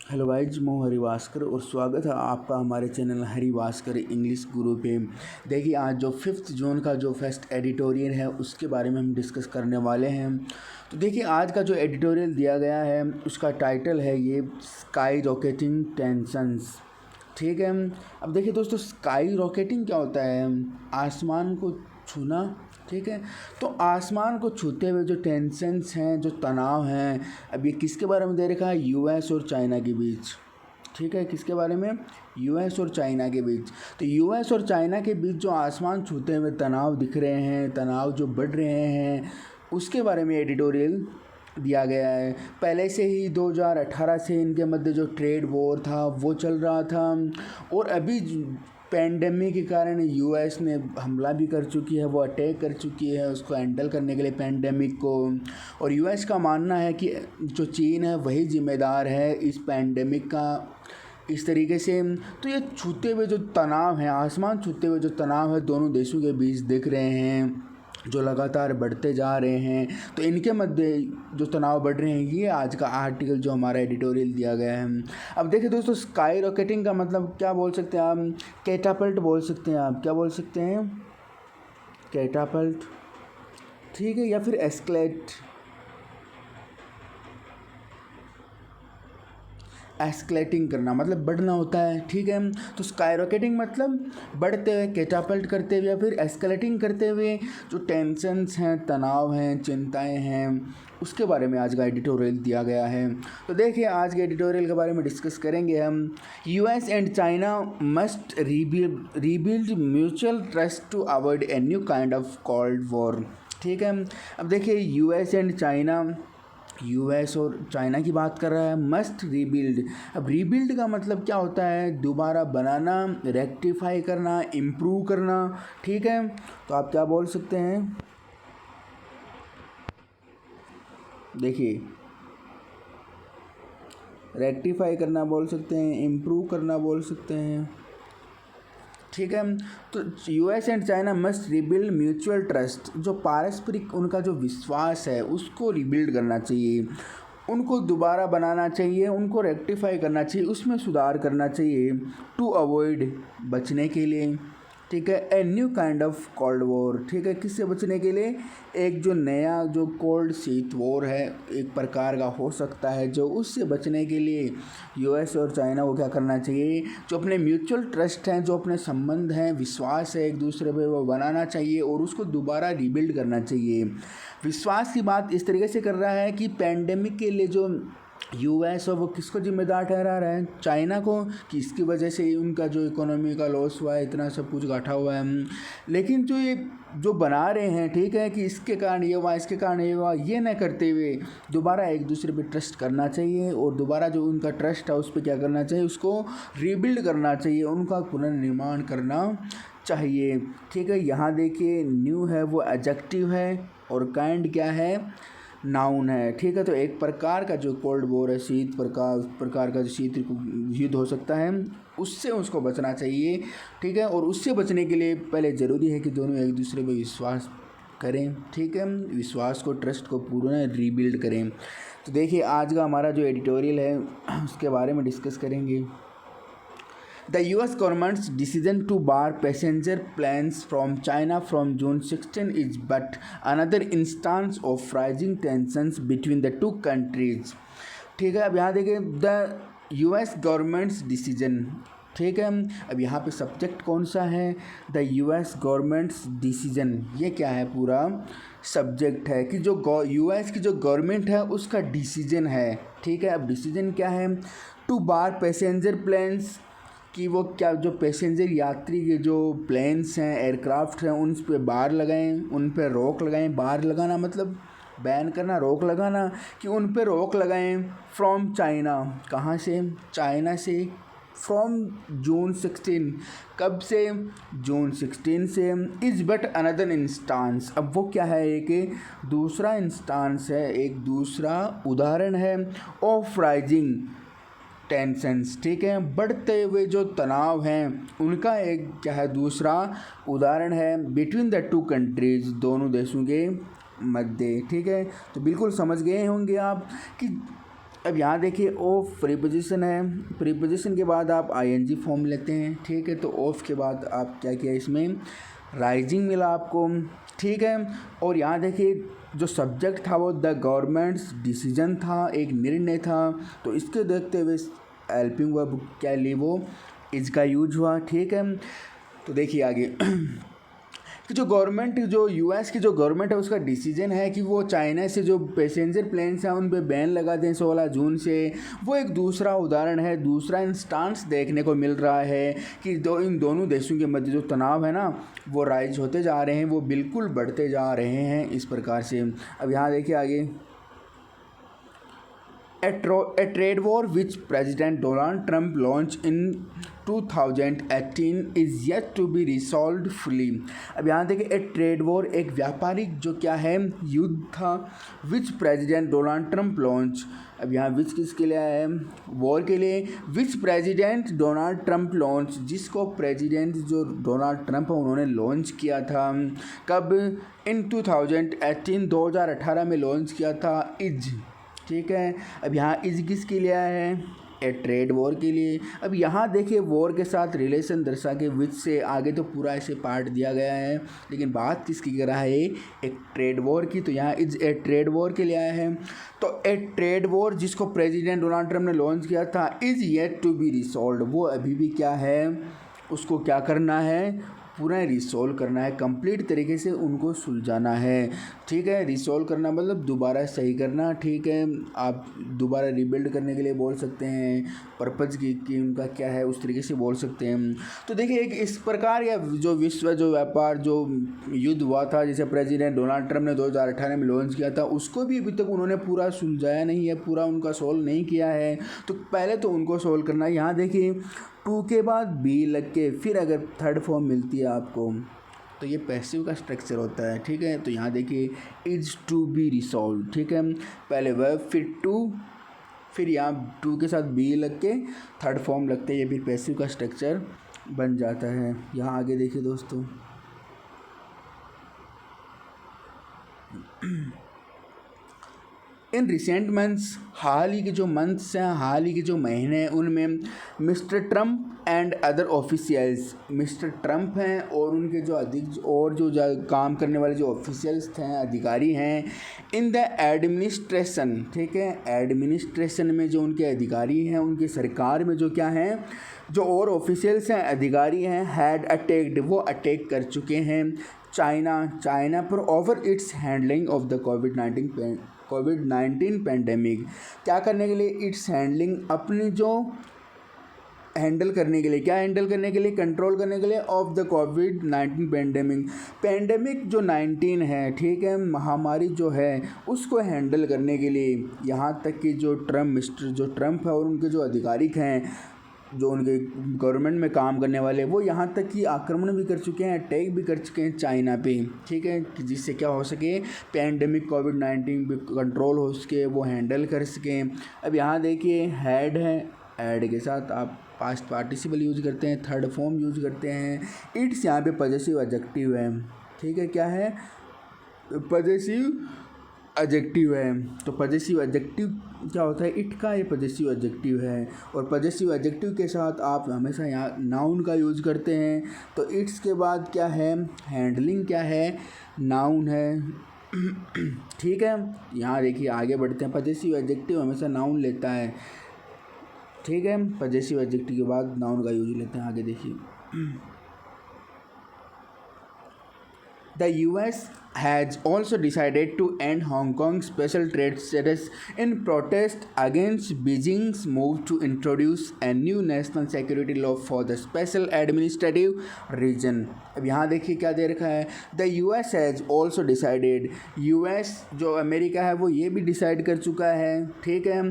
Hello guys, मैं हरिवास्कर और स्वागत है आपका हमारे चैनल हरिवास्कर इंग्लिश गुरु पे। देखिए, आज जो 5 जून का जो फर्स्ट एडिटोरियल है उसके बारे में हम डिस्कस करने वाले हैं। तो देखिए, आज का जो एडिटोरियल दिया गया है उसका टाइटल है ये स्काई रॉकेटिंग टेंशंस। ठीक है। अब देखिए दोस्तों, स्काई रॉकेटिंग क्या होता है? आसमान को छूना। ठीक है। तो आसमान को छूते हुए जो टेंशंस हैं, जो तनाव हैं, अब ये किसके बारे में दे रखा है? यूएस और चाइना के बीच। ठीक है, किसके बारे में? यूएस और चाइना के बीच। तो यूएस और चाइना के बीच जो आसमान छूते हुए तनाव दिख रहे हैं, तनाव जो बढ़ रहे हैं, उसके बारे में एडिटोरियल दिया गया है। पहले से ही 2018 से इनके मध्य जो ट्रेड वॉर था वो चल रहा था, और अभी पैंडेमिक के कारण यूएस ने हमला भी कर चुकी है, वो अटैक कर चुकी है उसको हैंडल करने के लिए पैंडेमिक को। और यूएस का मानना है कि जो चीन है वही जिम्मेदार है इस पैंडेमिक का, इस तरीके से। तो ये छूते हुए जो तनाव है, आसमान छूते हुए जो तनाव है दोनों देशों के बीच दिख रहे हैं, जो लगातार बढ़ते जा रहे हैं। तो इनके मध्य जो तनाव बढ़ रहे हैं, ये आज का आर्टिकल जो हमारा एडिटोरियल दिया गया है। अब देखिए दोस्तों, स्काई रॉकेटिंग का मतलब क्या बोल सकते हैं आप? कैटापल्ट बोल सकते हैं आप। क्या बोल सकते हैं? कैटापल्ट। ठीक है, या फिर एस्केलेटिंग करना, मतलब बढ़ना होता है। ठीक है। तो स्काई रॉकेटिंग मतलब बढ़ते हुए, कैटापल्ट करते हुए, या फिर एस्केलेटिंग करते हुए जो टेंशन्स हैं, तनाव हैं, चिंताएं हैं, उसके बारे में आज का एडिटोरियल दिया गया है। तो देखिए, आज के एडिटोरियल के बारे में डिस्कस करेंगे हम। US and China must rebuild mutual trust to avoid a new kind of cold war. ठीक है। अब देखिए, यूएस और चाइना की बात कर रहा है, मस्ट रीबिल्ड। अब रीबिल्ड का मतलब क्या होता है? दोबारा बनाना, रेक्टिफाई करना, इम्प्रूव करना। ठीक है। तो आप क्या बोल सकते हैं? देखिए, रेक्टिफाई करना बोल सकते हैं, इम्प्रूव करना बोल सकते हैं। ठीक है। तो US and China must rebuild mutual trust, जो पारस्परिक उनका जो विश्वास है उसको रिबिल्ड करना चाहिए, उनको दोबारा बनाना चाहिए, उनको रेक्टिफाई करना चाहिए, उसमें सुधार करना चाहिए। टू अवॉइड, बचने के लिए। ठीक है। ए new kind of cold war. ठीक है, किससे बचने के लिए? एक जो नया जो कोल्ड शीत वॉर है, एक प्रकार का हो सकता है, जो उससे बचने के लिए यूएस और चाइना को क्या करना चाहिए? जो अपने म्यूचुअल ट्रस्ट हैं, जो अपने संबंध हैं, विश्वास है एक दूसरे पे, वो बनाना चाहिए और उसको दोबारा रिबिल्ड करना चाहिए। विश्वास की बात इस तरीके से कर रहा है कि पैंडेमिक के लिए जो यूएस और वो किसको जिम्मेदार ठहरा रहा है? चाइना को, कि इसकी वजह से उनका जो इकोनॉमी का लॉस हुआ है, इतना सब कुछ घटा हुआ है। लेकिन जो ये जो बना रहे हैं, ठीक है, कि इसके कारण ये हुआ, इसके कारण ये हुआ, ये न करते हुए दोबारा एक दूसरे पे ट्रस्ट करना चाहिए, और दोबारा जो उनका ट्रस्ट है उस पर क्या करना चाहिए? उसको रीबिल्ड करना चाहिए, उनका पुनर्निर्माण करना चाहिए। ठीक है। यहाँ देखिए, न्यू है वो एडजेक्टिव है, और काइंड क्या है? नाउन है। ठीक है। तो एक प्रकार का जो कोल्ड वॉर है, प्रकार का जो शीत युद्ध हो सकता है, उससे उसको बचना चाहिए। ठीक है। और उससे बचने के लिए पहले ज़रूरी है कि दोनों एक दूसरे पे विश्वास करें। ठीक है। विश्वास को, ट्रस्ट को पूरा रीबिल्ड करें। तो देखिए, आज का हमारा जो एडिटोरियल है उसके बारे में डिस्कस करेंगे। The US government's decision to bar passenger planes from China from June 16 is but another instance of rising tensions between the two countries. ठीक है। अब यहाँ देखिए, द यूएस गवर्नमेंट्स डिसीजन। ठीक है। अब यहाँ पे सब्जेक्ट कौन सा है? The US governments decision. ये क्या है? पूरा सब्जेक्ट है कि जो यूएस की जो गवर्नमेंट है उसका डिसीजन है। ठीक है। अब डिसीजन क्या है? टू बार पैसेंजर प्लेन्स, कि वो क्या, जो पैसेंजर यात्री के जो प्लेन्स हैं, एयरक्राफ्ट हैं, उन पर बार लगाएं, उन पर रोक लगाएं। बार लगाना मतलब बैन करना, रोक लगाना, कि उन पर रोक लगाएं। फ्रॉम चाइना, कहाँ से? चाइना से। फ्रॉम जून 16, कब से? जून 16 से। इज़ बट अनदर इंस्टांस, अब वो क्या है? एक दूसरा इंस्टांस है, एक दूसरा उदाहरण है। Of rising tensions. ठीक है। बढ़ते हुए जो तनाव हैं उनका एक क्या है? दूसरा उदाहरण है। बिटवीन द टू कंट्रीज़, दोनों देशों के मध्य। ठीक है। तो बिल्कुल समझ गए होंगे आप कि अब यहाँ देखिए ऑफ प्रीपोजिशन है, प्रीपोजिशन के बाद आप आईएनजी फॉर्म लेते हैं, ठीक है। तो ऑफ के बाद आप क्या किया, इसमें राइजिंग मिला आपको, ठीक है। और यहाँ देखिए जो सब्जेक्ट था वो द गवर्नमेंट्स डिसीजन था, एक निर्णय था। तो इसके देखते हुए हेल्पिंग वर्ब क्या ली, वो इज का यूज हुआ, ठीक है। तो देखिए आगे कि जो गवर्नमेंट, जो यूएस की जो गवर्नमेंट है उसका डिसीजन है कि वो चाइना से जो पैसेंजर प्लेन्स हैं उन पे बैन लगा दें 16 जून से, वो एक दूसरा उदाहरण है, दूसरा इंस्टांस देखने को मिल रहा है कि इन दोनों देशों के मध्य जो तनाव है ना वो राइज होते जा रहे हैं, वो बिल्कुल बढ़ते जा रहे हैं इस प्रकार से। अब यहाँ देखिए आगे, A trade war which President Donald Trump launched in 2018 is yet to be resolved fully। अब यहाँ देखिए ए ट्रेड वॉर, एक व्यापारिक जो क्या है युद्ध था, विच प्रेसिडेंट डोनाल्ड ट्रंप लॉन्च। अब यहाँ विच किसके लिए है, वॉर के लिए, विच प्रेसिडेंट डोनाल्ड ट्रंप लॉन्च, जिसको प्रेसिडेंट जो डोनाल्ड ट्रंप है उन्होंने लॉन्च किया था, कब, इन 2018 में लॉन्च किया था, इज, ठीक है। अब यहाँ इज किसके लिए आया है, ए ट्रेड वॉर के लिए। अब यहाँ देखिए वॉर के साथ रिलेशन दर्शा के विच से आगे तो पूरा ऐसे पार्ट दिया गया है, लेकिन बात किसकी कर रहा है, एक ट्रेड वॉर की। तो यहाँ इज ए ट्रेड वॉर के लिए आया है। तो ए ट्रेड वॉर जिसको प्रेसिडेंट डोनाल्ड ट्रंप ने लॉन्च किया था, is yet to be resolve, वो अभी भी क्या है, उसको क्या करना है, पूरा रिसॉल्व करना है, कंप्लीट तरीके से उनको सुलझाना है, ठीक है। रिसॉल्व करना मतलब दोबारा सही करना, ठीक है। आप दोबारा रिबिल्ड करने के लिए बोल सकते हैं, पर्पज़ की उनका क्या है उस तरीके से बोल सकते हैं। तो देखिए एक इस प्रकार या जो विश्व जो व्यापार जो युद्ध हुआ था, जैसे प्रेसिडेंट डोनाल्ड ट्रंप ने 2018 में लॉन्च किया था, उसको भी अभी तक उन्होंने पूरा सुलझाया नहीं है, पूरा उनका सोल्व नहीं किया है। तो पहले तो उनको सोल्व करना है। यहाँ देखिए टू के बाद बी लग के फिर अगर थर्ड फॉर्म मिलती है आपको, तो ये पैसिव का स्ट्रक्चर होता है, ठीक है। तो यहाँ देखिए इज टू बी रिसॉल्व, ठीक है, पहले वर्ब फिर टू, फिर यहाँ टू के साथ बी लग के थर्ड फॉर्म लगते हैं, ये फिर पैसिव का स्ट्रक्चर बन जाता है। यहाँ आगे देखिए दोस्तों, इन रिसेंट मंथ्स, हाल ही के जो मंथ्स हैं, हाल ही के जो महीने हैं, उनमें mister Trump and other officials, mister Trump हैं और उनके जो अधिक और जो काम करने वाले जो ऑफिशियल्स हैं, अधिकारी हैं, इन द एडमिनिस्ट्रेशन, ठीक है, एडमिनिस्ट्रेशन में जो उनके अधिकारी हैं, उनकी सरकार में जो क्या हैं, जो और ऑफिशियल्स हैं, अधिकारी हैं, हैड अटैक्ड, वो अटैक कर चुके हैं चाइना पर over it's handling of the covid pandemic. क्या करने के लिए, इट्स हैंडलिंग, अपनी जो हैंडल करने के लिए, क्या हैंडल करने के लिए, कंट्रोल करने के लिए, ऑफ द कोविड-19 पेंडेमिक जो 19 है, ठीक है, महामारी जो है उसको हैंडल करने के लिए, यहाँ तक कि जो मिस्टर जो ट्रंप है और उनके जो अधिकारिक हैं, जो उनके गवर्नमेंट में काम करने वाले, वो यहाँ तक कि आक्रमण भी कर चुके हैं, अटैक भी कर चुके हैं चाइना पे, ठीक है, कि जिससे क्या हो सके, पेंडेमिक कोविड-19 भी कंट्रोल हो सके, वो हैंडल कर सकें। अब यहाँ देखिए हैड है, ऐड के साथ आप पास्ट पार्टिसिपल यूज़ करते हैं, थर्ड फॉर्म यूज़ करते हैं, इट्स यहाँ पे पॉजेसिव एडजेक्टिव है, ठीक है, क्या है, पॉजेसिव एडजेक्टिव है। तो पॉजेसिव एडजेक्टिव क्या होता है, इट का ये पॉजेसिव एडजेक्टिव है, और पॉजेसिव एडजेक्टिव के साथ आप हमेशा यहाँ नाउन का यूज़ करते हैं। तो इट्स के बाद क्या है, हैंडलिंग क्या है, नाउन है, ठीक है। यहाँ देखिए आगे बढ़ते हैं, पॉजेसिव एडजेक्टिव हमेशा नाउन लेता है, ठीक है, पॉजेसिव एडजेक्टिव के बाद नाउन का यूज लेते हैं। आगे देखिए, The US has also decided to end Hong Kong's special trade status in protest against Beijing's move to introduce a new national security law for the special administrative region। अब यहाँ देखिए क्या दे रखा है, The US has also decided, US जो America है वो ये भी डिसाइड कर चुका है, ठीक है।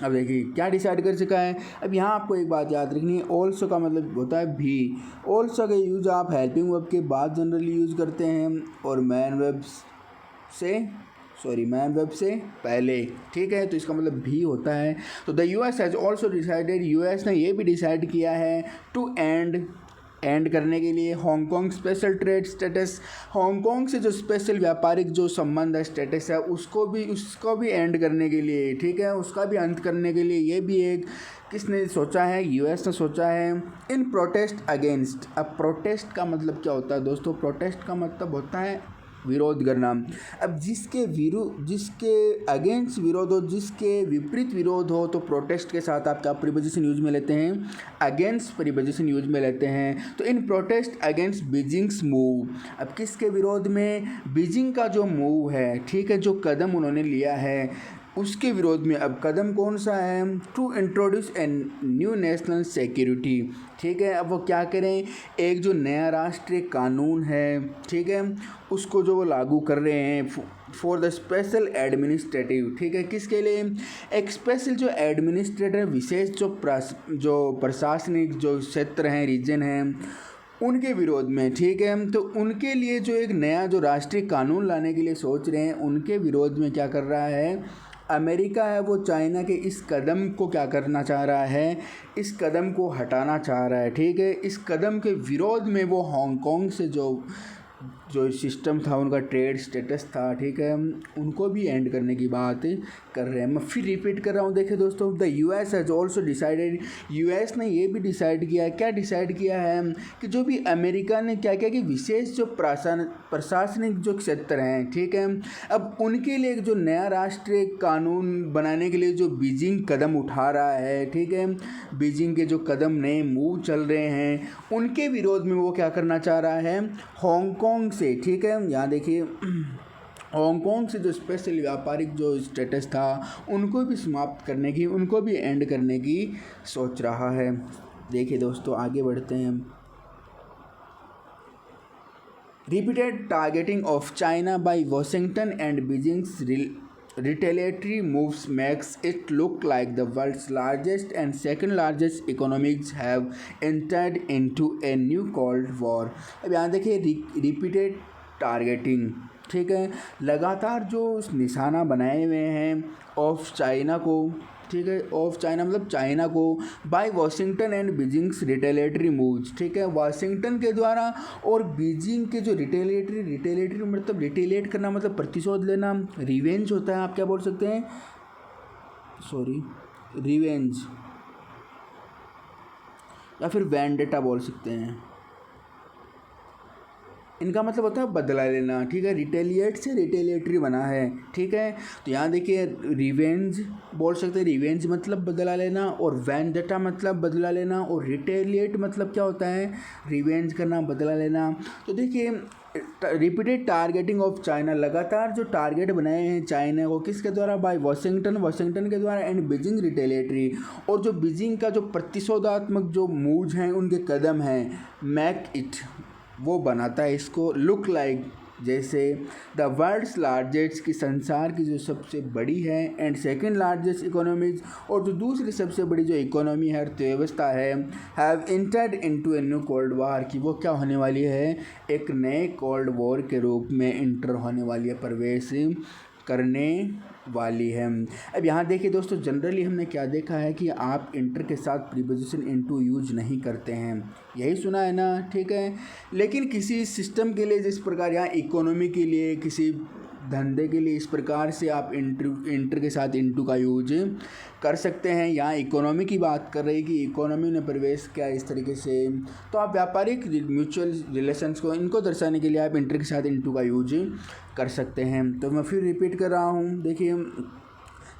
अब देखिए क्या डिसाइड कर चुका है। अब यहाँ आपको एक बात याद रखनी है, ऑल्सो का मतलब होता है भी। ऑल्सो का यूज़ आप हेल्पिंग वर्ब के बाद जनरली यूज़ करते हैं, और मैन वर्ब से पहले, ठीक है, तो इसका मतलब भी होता है। तो the US has also decided, US ने ये भी डिसाइड किया है टू एंड एंड करने के लिए। Hong Kong special trade status, Hong Kong से जो स्पेशल व्यापारिक जो संबंध है, स्टेटस है, उसको भी एंड करने के लिए, ठीक है, उसका भी अंत करने के लिए ये भी एक किसने सोचा है, यूएस ने सोचा है। इन प्रोटेस्ट अगेंस्ट, अब प्रोटेस्ट का मतलब क्या होता है दोस्तों, प्रोटेस्ट का मतलब होता है विरोध करना। अब जिसके अगेंस्ट विरोध हो, जिसके विपरीत विरोध हो, तो प्रोटेस्ट के साथ आप क्या प्रीपोजिशन यूज में लेते हैं, अगेंस्ट प्रीपोजिशन यूज में लेते हैं। तो इन प्रोटेस्ट अगेंस्ट बीजिंग्स मूव, अब किसके विरोध में, बीजिंग का जो मूव है, ठीक है, जो कदम उन्होंने लिया है, उसके विरोध में। अब कदम कौन सा है, to introduce a new national security, ठीक है। अब वो क्या करें, एक जो नया राष्ट्रीय कानून है, ठीक है, उसको जो वो लागू कर रहे हैं फॉर द स्पेशल एडमिनिस्ट्रेटिव, ठीक है, किसके लिए, एक स्पेशल जो एडमिनिस्ट्रेटिव विशेष जो प्रशासनिक जो क्षेत्र हैं, रीजन हैं, उनके विरोध में, ठीक है। तो उनके लिए जो एक नया जो राष्ट्रीय कानून लाने के लिए सोच रहे हैं, उनके विरोध में क्या कर रहा है अमेरिका है, वो चाइना के इस कदम को क्या करना चाह रहा है, इस कदम को हटाना चाह रहा है, ठीक है। इस कदम के विरोध में वो हांगकांग से जो सिस्टम था, उनका ट्रेड स्टेटस था, ठीक है, उनको भी एंड करने की बात कर रहे हैं। मैं फिर रिपीट कर रहा हूँ, देखिए दोस्तों, the US has also decided, US ने ये भी डिसाइड किया है, क्या डिसाइड किया है कि जो भी अमेरिका ने क्या किया कि विशेष जो प्रशासनिक जो क्षेत्र हैं, ठीक है, अब उनके लिए एक जो नया राष्ट्रीय कानून बनाने के लिए जो बीजिंग कदम उठा रहा है, ठीक है, बीजिंग के जो कदम नए मूव चल रहे हैं, उनके विरोध में वो क्या करना चाह रहा है, हांगकांग से, ठीक है, यहाँ देखिए हांगकांग से जो स्पेशल व्यापारिक जो स्टेटस था, उनको भी समाप्त करने की, उनको भी एंड करने की सोच रहा है। देखिए दोस्तों, आगे बढ़ते हैं। Repeated targeting of China bye Washington and Beijing's retaliatory moves makes it look like the world's largest and second largest economies have entered into a new cold war। अब यहाँ देखिए रिपीटेड टारगेटिंग, ठीक है, लगातार जो निशाना बनाए हुए हैं ऑफ चाइना को, ठीक है, ऑफ चाइना मतलब चाइना को, by Washington and Beijing's retaliatory moves, ठीक है, वाशिंगटन के द्वारा और बीजिंग के जो रिटेलिएटरी मतलब रिटेलिएट करना मतलब प्रतिशोध लेना, रिवेंज होता है, आप क्या बोल सकते हैं, रिवेंज या फिर वेंडेटा बोल सकते हैं, इनका मतलब होता है बदला लेना, ठीक है, रिटेलिएट से रिटेलिएटरी बना है, ठीक है। तो यहाँ देखिए रिवेंज बोल सकते हैं, रिवेंज मतलब बदला लेना, और वेंडेटा मतलब बदला लेना, और रिटेलिएट मतलब क्या होता है, रिवेंज करना, बदला लेना। तो देखिए रिपीटेड टारगेटिंग ऑफ चाइना, लगातार जो टारगेट बनाए हैं चाइना को, किसके द्वारा, बाय वाशिंगटन के द्वारा, एंड बीजिंग रिटेलिएटरी, और जो बीजिंग का जो प्रतिशोधात्मक जो मूव्स हैं, उनके कदम हैं, मैक इट, वो बनाता है इसको लुक लाइक जैसे द वर्ल्ड्स लार्जेस्ट की संसार की जो सबसे बड़ी है, एंड सेकंड लार्जेस्ट इकोनॉमीज, और जो दूसरी सबसे बड़ी जो इकोनॉमी है, अर्थव्यवस्था है, have entered into a new cold war, की वो क्या होने वाली है, एक नए कोल्ड वॉर के रूप में इंटर होने वाली है, प्रवेश करने वाली है। अब यहाँ देखिए दोस्तों, जनरली हमने क्या देखा है कि आप इंटर के साथ प्रीपोजिशन इनटू यूज नहीं करते हैं, यही सुना है ना, ठीक है। लेकिन किसी सिस्टम के लिए, जिस प्रकार यहाँ इकोनॉमी के लिए, किसी धंधे के लिए, इस प्रकार से आप इंटर के साथ इनटू का यूज कर सकते हैं। यहाँ इकोनॉमी की बात कर रही कि इकोनॉमी ने प्रवेश किया इस तरीके से, तो आप व्यापारिक म्यूचुअल रिलेशंस को, इनको दर्शाने के लिए आप इंटर के साथ इनटू का यूज कर सकते हैं। तो मैं फिर रिपीट कर रहा हूँ, देखिए,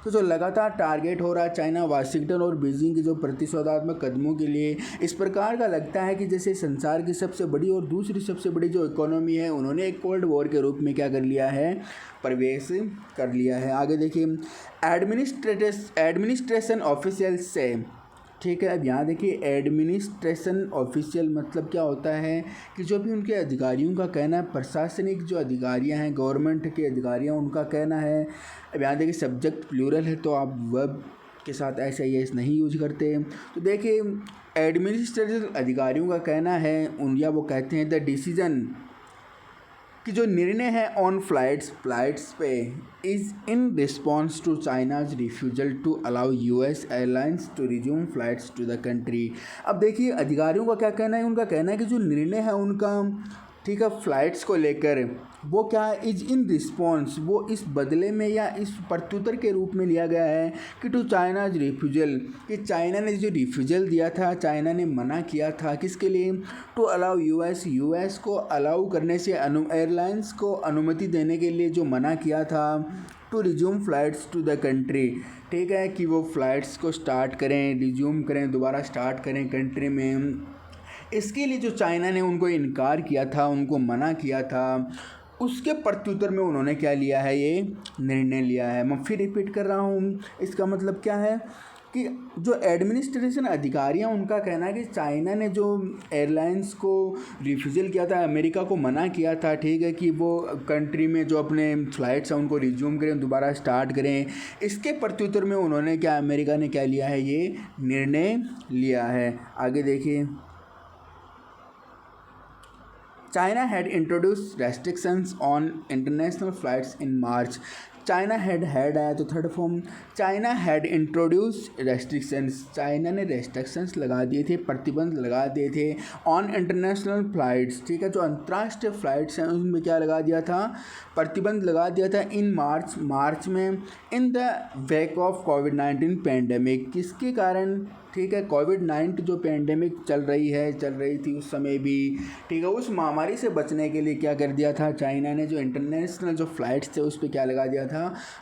तो जो लगातार टारगेट हो रहा है चाइना, वाशिंगटन और बीजिंग के जो प्रतिशोधात्मक कदमों के लिए, इस प्रकार का लगता है कि जैसे संसार की सबसे बड़ी और दूसरी सबसे बड़ी जो इकोनॉमी है, उन्होंने एक कोल्ड वॉर के रूप में क्या कर लिया है, प्रवेश कर लिया है। आगे देखिए, एडमिनिस्ट्रेशन ऑफिशियल से, ठीक है। अब यहाँ देखिए एडमिनिस्ट्रेशन ऑफिशियल मतलब क्या होता है कि जो भी उनके अधिकारियों का कहना है, प्रशासनिक जो अधिकारियाँ हैं, गवर्नमेंट के अधिकारियाँ, उनका कहना है। अब यहाँ देखिए सब्जेक्ट प्लूरल है, तो आप वर्ब के साथ ऐसा एस नहीं यूज करते। तो देखिए एडमिनिस्ट्रेटिव अधिकारियों का कहना है, या वो कहते हैं द डिसीजन कि जो निर्णय है ऑन फ्लाइट्स पे is in response to China's refusal to allow US airlines to resume flights to the country. अब देखिए अधिकारियों का क्या कहना है, उनका कहना है कि जो निर्णय है उनका, ठीक है, फ़्लाइट्स को लेकर, वो क्या है, इज इन रिस्पॉन्स, वो इस बदले में या इस प्रत्युत्तर के रूप में लिया गया है कि टू चाइनाज रिफ्यूजल, कि चाइना ने जो रिफ्यूजल दिया था, चाइना ने मना किया था किसके लिए, टू अलाउ यूएस को अलाउ करने से, एयरलाइंस को अनुमति देने के लिए जो मना किया था, to resume flights to the country, ठीक है, कि वो फ़्लाइट्स को स्टार्ट करें, रिज्यूम करें, दोबारा स्टार्ट करें कंट्री में। इसके लिए जो चाइना ने उनको इनकार किया था, उनको मना किया था, उसके प्रत्युत्तर में उन्होंने क्या लिया है, ये निर्णय लिया है। मैं फिर रिपीट कर रहा हूँ, इसका मतलब क्या है कि जो एडमिनिस्ट्रेशन अधिकारी हैं उनका कहना है कि चाइना ने जो एयरलाइंस को रिफ्यूज़ल किया था, अमेरिका को मना किया था, ठीक है, कि वो कंट्री में जो अपने फ़्लाइट्स हैं उनको रिज्यूम करें, दोबारा स्टार्ट करें। इसके प्रत्युत्तर में उन्होंने क्या, अमेरिका ने क्या लिया है, ये निर्णय लिया है। आगे देखिए, China had introduced restrictions on international flights in March. China had आया तो third form, China had introduce restrictions, China ने रेस्ट्रिक्शंस लगा दिए थे, प्रतिबंध लगा दिए थे ऑन इंटरनेशनल फ़्लाइट्स, ठीक है, जो अंतर्राष्ट्रीय फ़्लाइट्स हैं उनमें क्या लगा दिया था, प्रतिबंध लगा दिया था इन मार्च में, in the wake of covid pandemic, किसके कारण, ठीक है, कोविड-19 जो पैंडेमिक चल रही थी उस समय भी, ठीक है, उस महामारी से बचने के लिए क्या कर दिया था, चाइना ने जो इंटरनेशनल जो फ़्लाइट्स थे उस पर क्या लगा दिया था,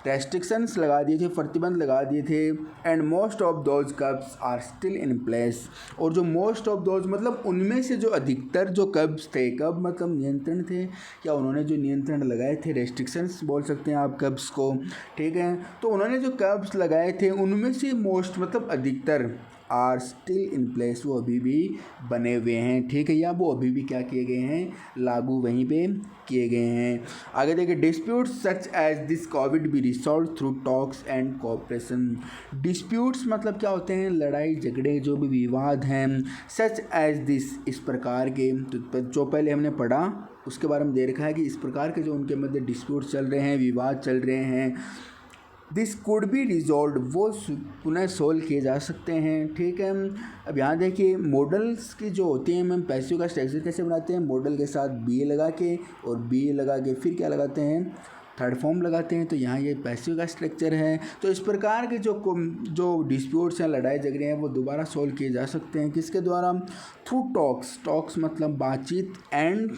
रेस्ट्रिक्शंस लगा दिए थे, प्रतिबंध लगा दिए थे। And most of those curbs are still in place, और जो मोस्ट ऑफ दोज मतलब उनमें से जो अधिकतर जो कब्स थे, कब मतलब नियंत्रण थे, या उन्होंने जो नियंत्रण लगाए थे, रेस्ट्रिक्शंस बोल सकते हैं आप कब्स को, ठीक है, तो उन्होंने जो कब्स लगाए थे उनमें से मोस्ट मतलब अधिकतर आर स्टिल इन प्लेस, वो अभी भी बने हुए हैं, ठीक है, या वो अभी भी क्या किए गए हैं, लागू वहीं पे किए गए हैं। आगे देखिए, disputes such as this COVID be resolve through talks and cooperation. Disputes मतलब क्या होते हैं, लड़ाई झगड़े, जो भी विवाद हैं, सच एज दिस, इस प्रकार के, तो जो पहले हमने पढ़ा उसके बारे में दे रखा है कि इस प्रकार के जो उनके मध्य डिस्प्यूट्स चल रहे हैं, विवाद चल रहे हैं, दिस कुड बी रिजॉल्व, वो पुनः सोल्व किए जा सकते हैं, ठीक है। अब यहाँ देखिए, मॉडल्स की जो होती हैं, हम पैसिव का स्ट्रक्चर कैसे बनाते हैं, मॉडल के साथ बी लगा के और बी लगा के फिर क्या लगाते हैं, थर्ड फॉर्म लगाते हैं, तो यहाँ ये पैसिव का स्ट्रक्चर है। तो इस प्रकार के जो डिस्प्यूट्स हैं, लड़ाई झगड़े हैं, वो दोबारा सोल्व किए जा सकते हैं किसके द्वारा, थ्रू टॉक्स मतलब बातचीत, एंड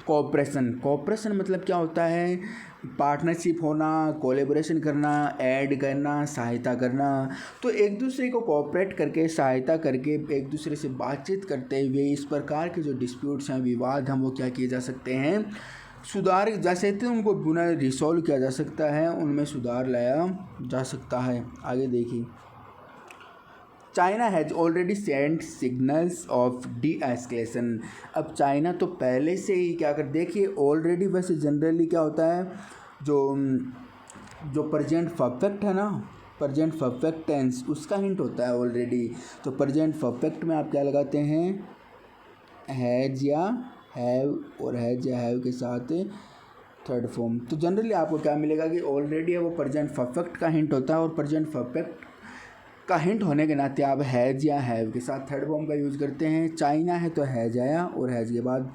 कोऑपरेशन मतलब क्या होता है, पार्टनरशिप होना, कोलेबोरेशन करना, ऐड करना, सहायता करना, तो एक दूसरे को कोऑपरेट करके, सहायता करके, एक दूसरे से बातचीत करते हुए इस प्रकार के जो डिस्प्यूट्स हैं, विवाद हैं, वो क्या किए जा सकते हैं, सुधार जा सकते हैं, उनको पुनः रिसॉल्व किया जा सकता है, उनमें सुधार लाया जा सकता है। आगे देखिए, China has already send signals of D escalation. अब चाइना तो पहले से ही क्या कर, देखिए ऑलरेडी, वैसे जनरली क्या होता है, जो प्रेजेंट परफेक्ट है ना, प्रेजेंट परफेक्ट टेंस, उसका हिंट होता है ऑलरेडी। तो प्रेजेंट परफेक्ट में आप क्या लगाते हैं, हैज़ या हैव, और हैज़ या हैव के साथ थर्ड फॉर्म। तो जनरली आपको क्या मिलेगा कि ऑलरेडी है वो प्रेजेंट परफेक्ट का हिंट होता है, और प्रेजेंट परफेक्ट का हिंट होने के नाते आप हैज़ या हैव के साथ थर्ड फॉर्म का यूज़ करते हैं। चाइना है तो हैज़ आया, और हैज़ के बाद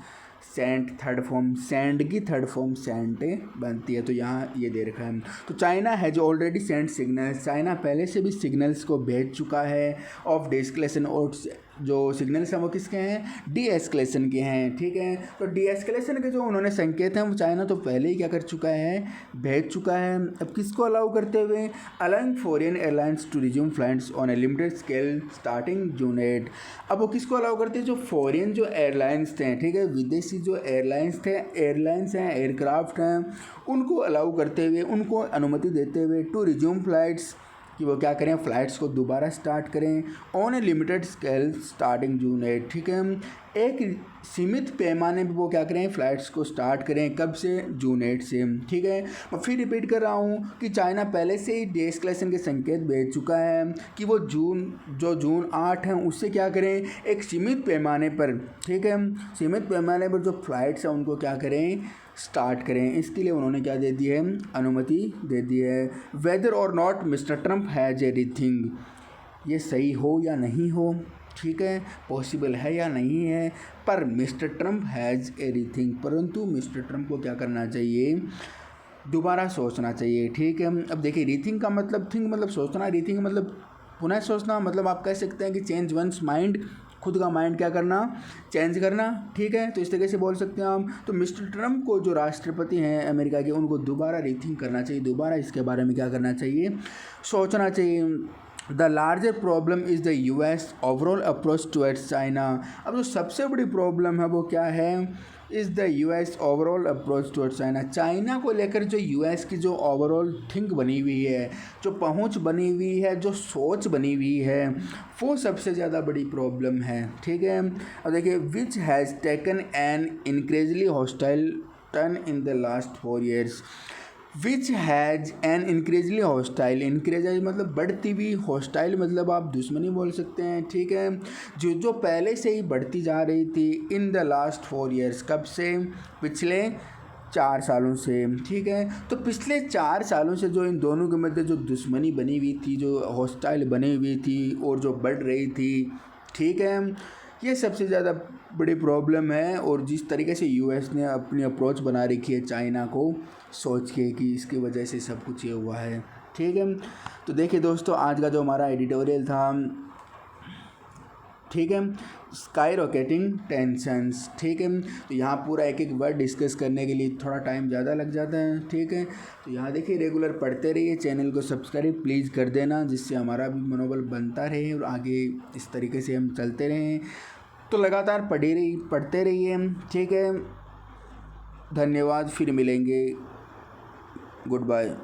सेंट थर्ड फॉर्म, सेंड की थर्ड फॉर्म सेंट बनती है, तो यहाँ ये दे रखा है। तो China has already send signals, China पहले से भी सिग्नल्स को भेज चुका है ऑफ डिस्कलेशन, और जो सिग्नल्स हैं वो किसके हैं, डी एस्केलेशन के हैं, ठीक है। तो डी एस्केलेशन के जो उन्होंने संकेत हैं वो चाइना तो पहले ही क्या कर चुका है, भेज चुका है। अब किसको अलाउ करते हुए, allowing foreign airlines to resume flights on a limited scale starting June 8। अब वो किसको अलाउ करते हैं, जो फॉरेन जो एयरलाइंस थे, ठीक है, विदेशी जो एयरलाइंस हैं, एयरक्राफ्ट हैं, उनको अलाउ करते हुए, उनको अनुमति देते हुए, टू रिज्यूम फ्लाइट्स, कि वो क्या करें, फ़्लाइट्स को दोबारा स्टार्ट करें, on a limited scale starting June 8, ठीक है। एक सीमित पैमाने पे वो क्या करें, फ़्लाइट्स को स्टार्ट करें। कब से? जून 8 से। ठीक है, मैं फिर रिपीट कर रहा हूँ कि चाइना पहले से ही डीएस्केलेशन के संकेत भेज चुका है कि वो जून 8 है उससे क्या करें, एक सीमित पैमाने पर, ठीक है, सीमित पैमाने पर जो फ़्लाइट्स हैं उनको क्या करें, स्टार्ट करें। इसके लिए उन्होंने क्या दे दी है, अनुमति दे दी है। वेदर और not mister Trump has everything, ये सही हो या नहीं हो, ठीक है, पॉसिबल है या नहीं है, पर मिस्टर ट्रम्प हैज़ एवरीथिंग, परंतु मिस्टर ट्रम्प को क्या करना चाहिए, दोबारा सोचना चाहिए। ठीक है, अब देखिए रीथिंक का मतलब, थिंक मतलब सोचना, रीथिंक मतलब पुनः सोचना, मतलब आप कह सकते हैं कि चेंज वंस माइंड, खुद का माइंड क्या करना, चेंज करना। ठीक है, तो इस तरीके से बोल सकते हैं हम। तो मिस्टर ट्रम्प को जो राष्ट्रपति हैं अमेरिका के, उनको दोबारा रीथिंक करना चाहिए, दोबारा इसके बारे में क्या करना चाहिए, सोचना चाहिए। The larger problem is the US overall approach towards China. अब जो सबसे बड़ी प्रॉब्लम है वो क्या है, is the US overall approach towards China. China को लेकर जो यूएस की जो ओवरऑल थिंक बनी हुई है, जो पहुंच बनी हुई है, जो सोच बनी हुई है, वो सबसे ज़्यादा बड़ी प्रॉब्लम है। ठीक है, अब देखिए, which has taken an increasingly hostile turn in the last 4 years। Which has an increasingly hostile, increase मतलब बढ़ती हुई, हॉस्टाइल मतलब आप दुश्मनी बोल सकते हैं। ठीक है, जो पहले से ही बढ़ती जा रही थी इन द लास्ट 4 years, कब से, पिछले 4 सालों से। ठीक है, तो पिछले 4 सालों से जो इन दोनों के मध्य जो दुश्मनी बनी हुई थी, जो हॉस्टाइल बनी हुई थी और जो बढ़ रही थी, ठीक है, ये सबसे ज़्यादा बड़ी प्रॉब्लम है। और जिस तरीके से यूएस ने अपनी अप्रोच बना रखी है चाइना को सोच के कि इसकी वजह से सब कुछ ये हुआ है। ठीक है, तो देखिए दोस्तों, आज का जो हमारा एडिटोरियल था, ठीक है, स्काई रॉकेटिंग टेंशंस। ठीक है, तो यहाँ पूरा एक एक वर्ड डिस्कस करने के लिए थोड़ा टाइम ज़्यादा लग जाता है। ठीक है, तो यहाँ देखिए रेगुलर पढ़ते रहिए, चैनल को सब्सक्राइब प्लीज़ कर देना, जिससे हमारा भी मनोबल बनता रहे और आगे इस तरीके से हम चलते रहें। तो लगातार पढ़ते रहिए। ठीक है, धन्यवाद, फिर मिलेंगे, गुड बाय।